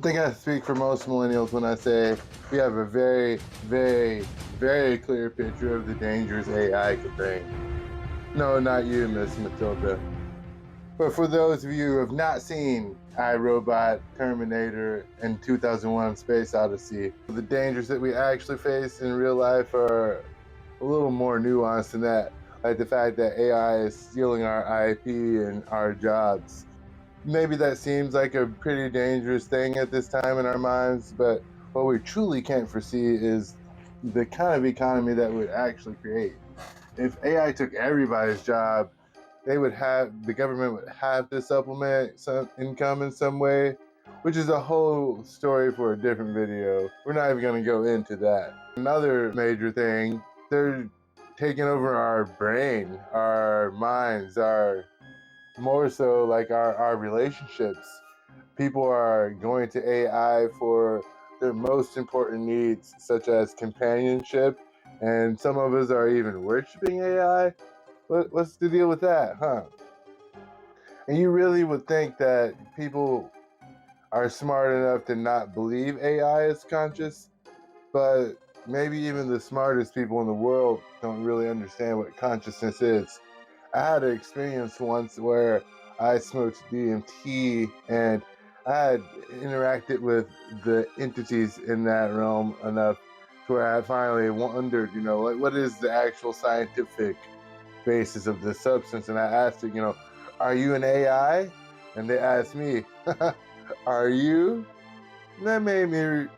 think I speak for most millennials when I say we have a very, very, very clear picture of the dangers AI could bring. No, not you, Miss Matilda. But for those of you who have not seen iRobot, Terminator, and 2001 Space Odyssey, the dangers that we actually face in real life are a little more nuanced than that. Like the fact that AI is stealing our IP and our jobs. Maybe that seems like a pretty dangerous thing at this time in our minds, but what we truly can't foresee is the kind of economy that would actually create. If AI took everybody's job, the government would have to supplement some income in some way, which is a whole story for a different video. We're not even going to go into that. Another major thing, they're taking over our brain, our minds, our more so like our relationships. People are going to AI for their most important needs, such as companionship, and some of us are even worshiping AI. What's the deal with that, huh? And you really would think that people are smart enough to not believe AI is conscious, but maybe even the smartest people in the world don't really understand what consciousness is. I had an experience once where I smoked DMT and I had interacted with the entities in that realm enough to where I finally wondered, like, what is the actual scientific basis of this substance? And I asked it, are you an AI? And they asked me, are you? And that made me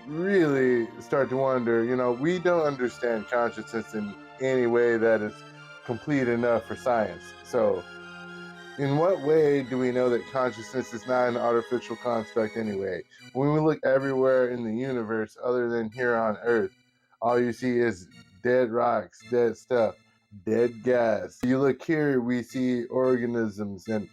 really start to wonder, we don't understand consciousness in any way that is complete enough for science. So, in what way do we know that consciousness is not an artificial construct anyway? When we look everywhere in the universe other than here on Earth, all you see is dead rocks, dead stuff, dead gas. You look here, we see organisms, and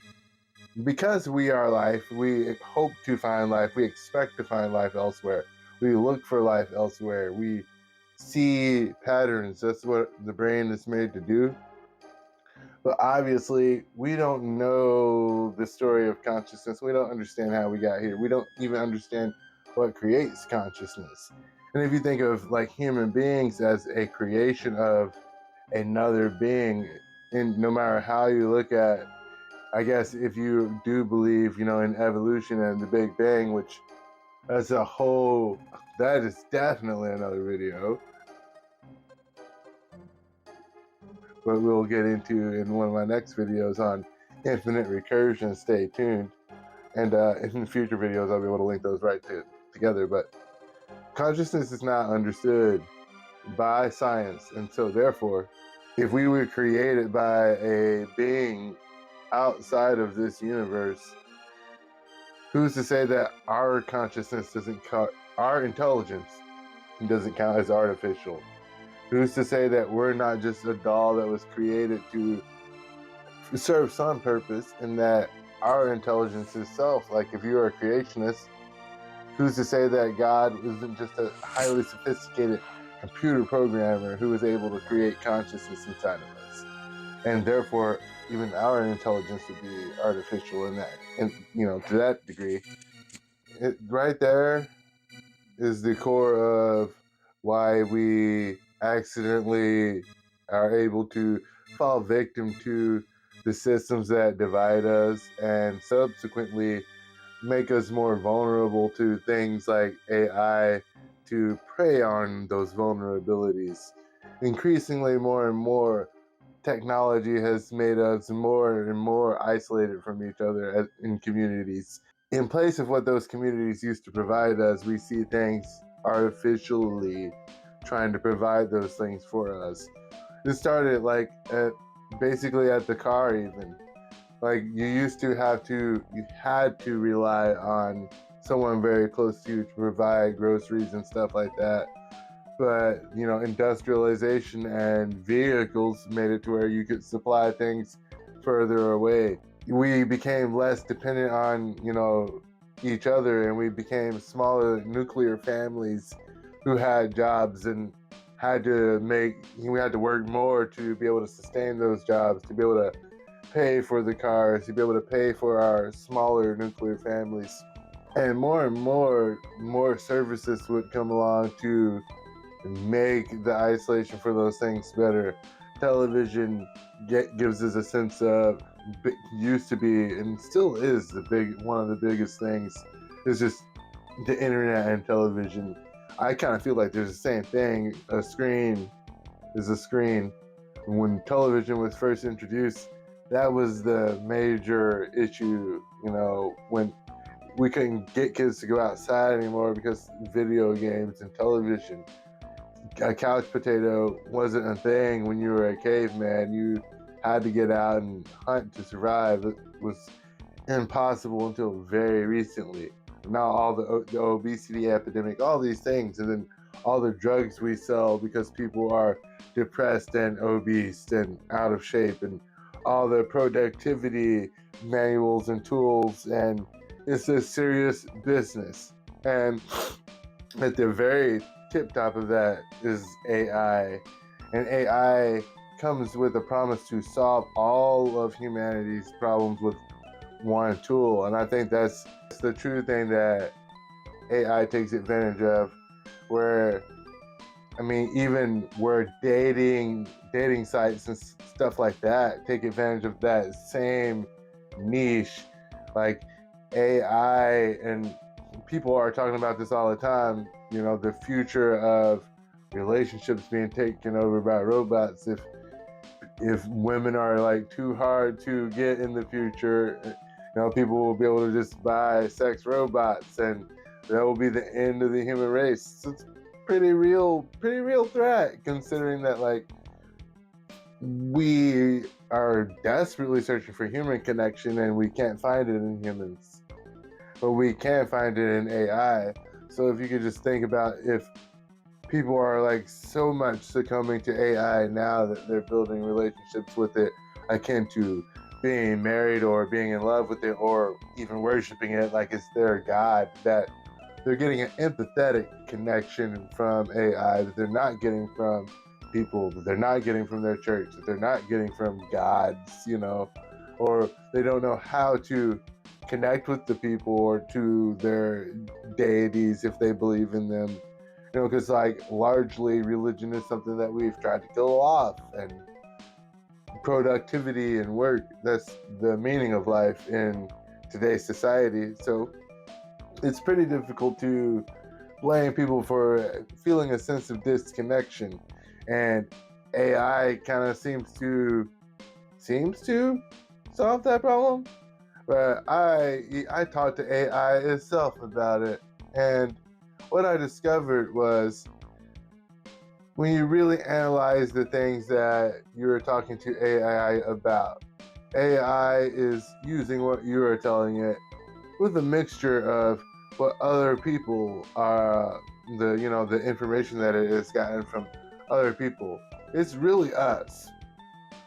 because we are life, we hope to find life, we expect to find life elsewhere. We look for life elsewhere. We see patterns. That's what the brain is made to do. But obviously, we don't know the story of consciousness. We don't understand how we got here. We don't even understand what creates consciousness. And if you think of like human beings as a creation of another being, and no matter how you look at, I guess if you do believe, in evolution and the Big Bang, which as a whole, that is definitely another video, but we'll get into in one of my next videos on infinite recursion. Stay tuned. And in future videos, I'll be able to link those together. But consciousness is not understood by science. And so therefore, if we were created by a being outside of this universe, who's to say that our consciousness doesn't count, our intelligence doesn't count as artificial? Who's to say that we're not just a doll that was created to serve some purpose, and that our intelligence is self? Like, if you're a creationist, who's to say that God isn't just a highly sophisticated computer programmer who was able to create consciousness inside of us? And therefore, even our intelligence would be artificial in that, and to that degree. Right there is the core of why we accidentally are able to fall victim to the systems that divide us and subsequently make us more vulnerable to things like AI to prey on those vulnerabilities. Increasingly, more and more, technology has made us more and more isolated from each other in communities. In place of what those communities used to provide us, we see things artificially trying to provide those things for us. This started basically at the car even. Like, you had to rely on someone very close to you to provide groceries and stuff like that. But, industrialization and vehicles made it to where you could supply things further away. We became less dependent on, each other, and we became smaller nuclear families who had jobs and we had to work more to be able to sustain those jobs, to be able to pay for the cars, to be able to pay for our smaller nuclear families. and more services would come along to make the isolation for those things better. Television gives us a sense of, used to be and still is one of the biggest things is just the internet and television. I kind of feel like there's the same thing. A screen is a screen. When television was first introduced, that was the major issue. When we couldn't get kids to go outside anymore because video games and television. A couch potato wasn't a thing when you were a caveman. You had to get out and hunt to survive. It was impossible until very recently. Now all the obesity epidemic, all these things, and then all the drugs we sell because people are depressed and obese and out of shape, and all the productivity manuals and tools, and it's a serious business. And at the very tip top of that is AI, and AI comes with a promise to solve all of humanity's problems with one tool. And I think that's the true thing that AI takes advantage of, where even where dating sites and stuff like that take advantage of that same niche. Like AI, and people are talking about this all the time, the future of relationships being taken over by robots. If women are like too hard to get in the future, people will be able to just buy sex robots, and that will be the end of the human race. So it's pretty real threat, considering that like we are desperately searching for human connection and we can't find it in humans, but we can find it in AI. So if you could just think about, if people are like so much succumbing to AI now that they're building relationships with it akin to being married or being in love with it, or even worshiping it like it's their god, that they're getting an empathetic connection from AI that they're not getting from people, that they're not getting from their church, that they're not getting from gods, or they don't know how to connect with the people or to their deities if they believe in them. Because like largely religion is something that we've tried to kill off, and productivity and work, that's the meaning of life in today's society. So it's pretty difficult to blame people for feeling a sense of disconnection, and AI kind of seems to solve that problem. But I talked to AI itself about it, and what I discovered was, when you really analyze the things that you're talking to AI about, AI is using what you are telling it with a mixture of what other people are, the information that it has gotten from other people. It's really us.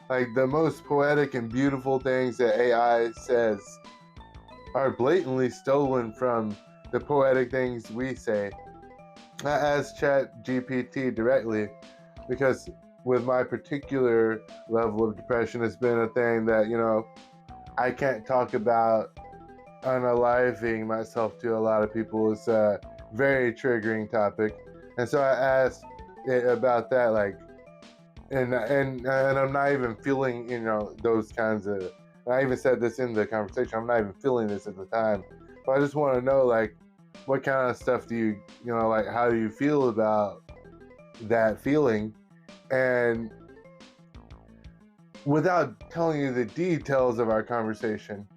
Like the most poetic and beautiful things that AI says are blatantly stolen from the poetic things we say. I asked ChatGPT directly because with my particular level of depression, it's been a thing that, I can't talk about unaliving myself to a lot of people. It's a very triggering topic. And so I asked it about that, like, and I'm not even feeling, those kinds of, and I even said this in the conversation, I'm not even feeling this at the time. But I just want to know, like, what kind of stuff do you, like, how do you feel about that feeling? And without telling you the details of our conversation,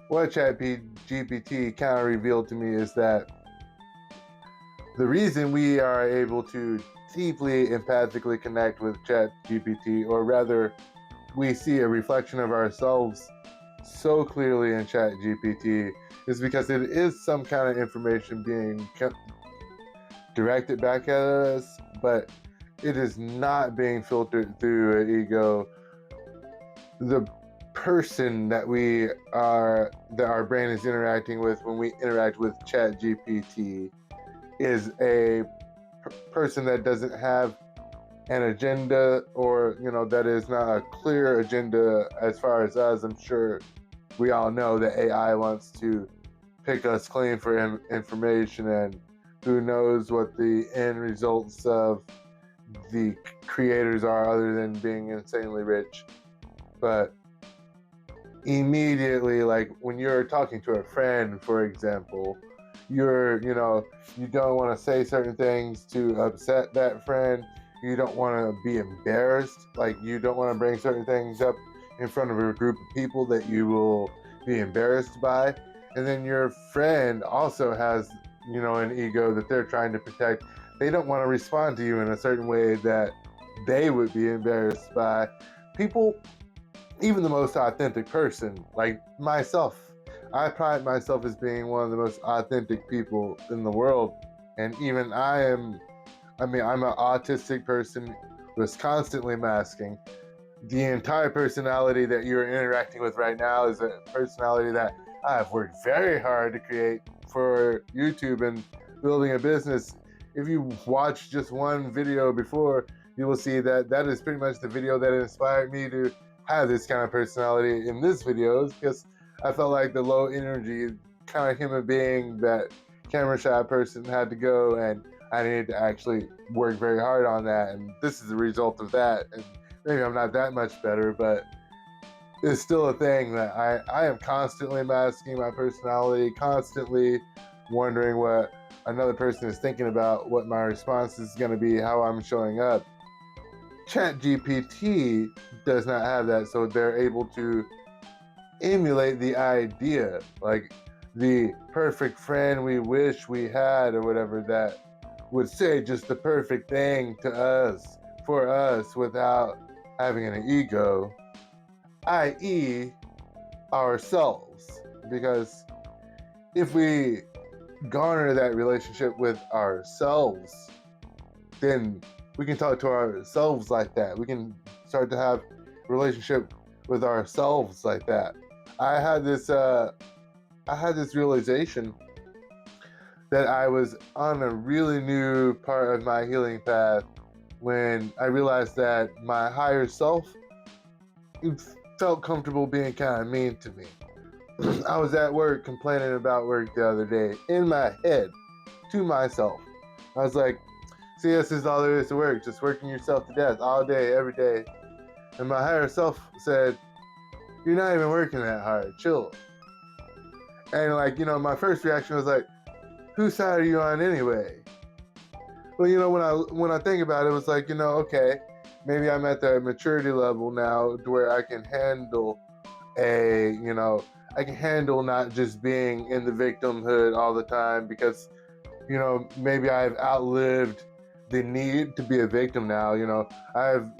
what ChatGPT kind of revealed to me is that the reason we are able to deeply empathically connect with ChatGPT, or rather, we see a reflection of ourselves so clearly in ChatGPT, is because it is some kind of information being directed back at us, but it is not being filtered through an ego. The person that our brain is interacting with when we interact with ChatGPT is a person that doesn't have an agenda, or that is not a clear agenda as far as us. I'm sure we all know that AI wants to pick us clean for information, and who knows what the end results of the creators are other than being insanely rich. But immediately, like when you're talking to a friend, for example, you don't want to say certain things to upset that friend. You don't want to be embarrassed. Like you don't want to bring certain things up in front of a group of people that you will be embarrassed by. And then your friend also has, an ego that they're trying to protect. They don't want to respond to you in a certain way that they would be embarrassed by. People, even the most authentic person, like myself, I pride myself as being one of the most authentic people in the world. And even I'm an autistic person who's constantly masking. The entire personality that you're interacting with right now is a personality that I've worked very hard to create for YouTube and building a business. If you watch just one video before, you will see that that is pretty much the video that inspired me to have this kind of personality in this video, because I felt like the low energy kind of human being, that camera shy person, had to go, and I needed to actually work very hard on that, and this is the result of that. And maybe I'm not that much better, but it's still a thing that I am constantly masking my personality, constantly wondering what another person is thinking about, what my response is going to be, how I'm showing up. ChatGPT does not have that, so they're able to emulate the idea, like the perfect friend we wish we had, or whatever, that would say just the perfect thing to us, for us, without having an ego, i.e., ourselves. Because if we garner that relationship with ourselves, then we can talk to ourselves like that. We can start to have a relationship with ourselves like that. I had this realization that I was on a really new part of my healing path when I realized that my higher self felt comfortable being kind of mean to me. I was at work complaining about work the other day in my head to myself. I was like, see, this is all there is to work, just working yourself to death all day, every day. And my higher self said, you're not even working that hard, chill. And my first reaction was like, whose side are you on anyway? Well, when I think about it, it was like, okay, maybe I'm at the maturity level now to where I can handle not just being in the victimhood all the time, because, maybe I've outlived the need to be a victim now. I'm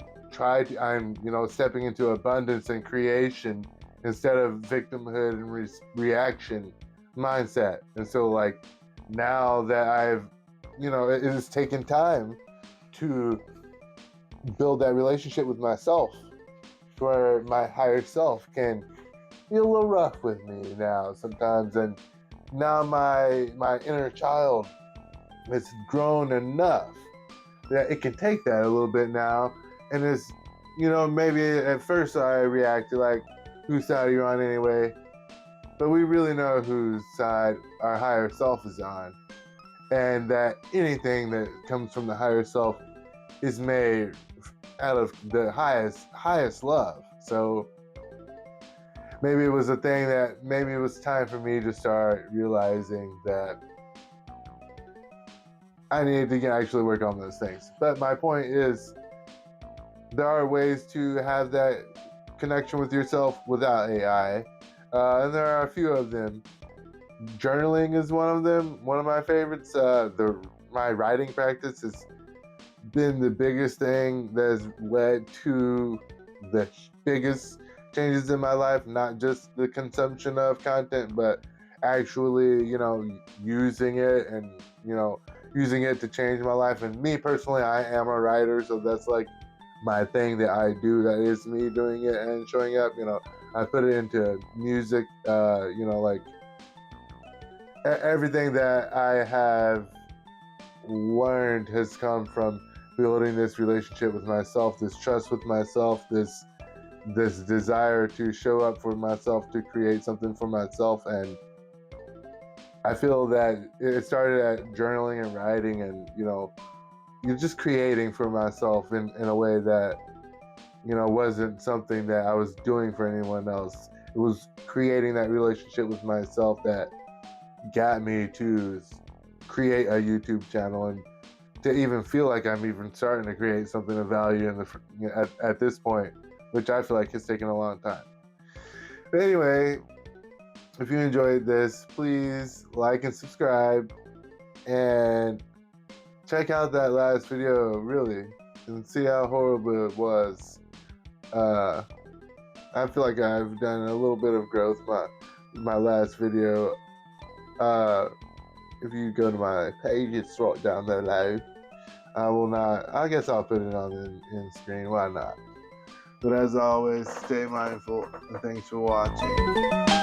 stepping into abundance and creation instead of victimhood and reaction mindset. And so, like, now that it has taken time to build that relationship with myself, where my higher self can be a little rough with me now sometimes. And now my inner child has grown enough that it can take that a little bit now. And it's, maybe at first I reacted like, whose side are you on anyway? But we really know whose side our higher self is on. And that anything that comes from the higher self is made out of the highest love. So maybe it was a thing that maybe it was time for me to start realizing that I needed to actually work on those things. But my point is, there are ways to have that connection with yourself without AI. And there are a few of them. Journaling is one of them, one of my favorites. My writing practice has been the biggest thing that has led to the biggest changes in my life, not just the consumption of content, but actually, using it and, using it to change my life. And me personally, I am a writer, so that's like my thing that I do. That is me doing it and showing up. I put it into music, like everything that I have learned has come from building this relationship with myself, this trust with myself, this desire to show up for myself, to create something for myself. And I feel that it started at journaling and writing, and you're just creating for myself in a way that wasn't something that I was doing for anyone else. It was creating that relationship with myself that got me to create a YouTube channel, and to even feel like I'm even starting to create something of value at this point, which I feel like has taken a long time. But anyway, if you enjoyed this, please like and subscribe, and check out that last video, really, and see how horrible it was. I feel like I've done a little bit of growth my last video. If you go to my page, it's right down below. I guess I'll put it on in screen, why not? But as always, stay mindful, and thanks for watching.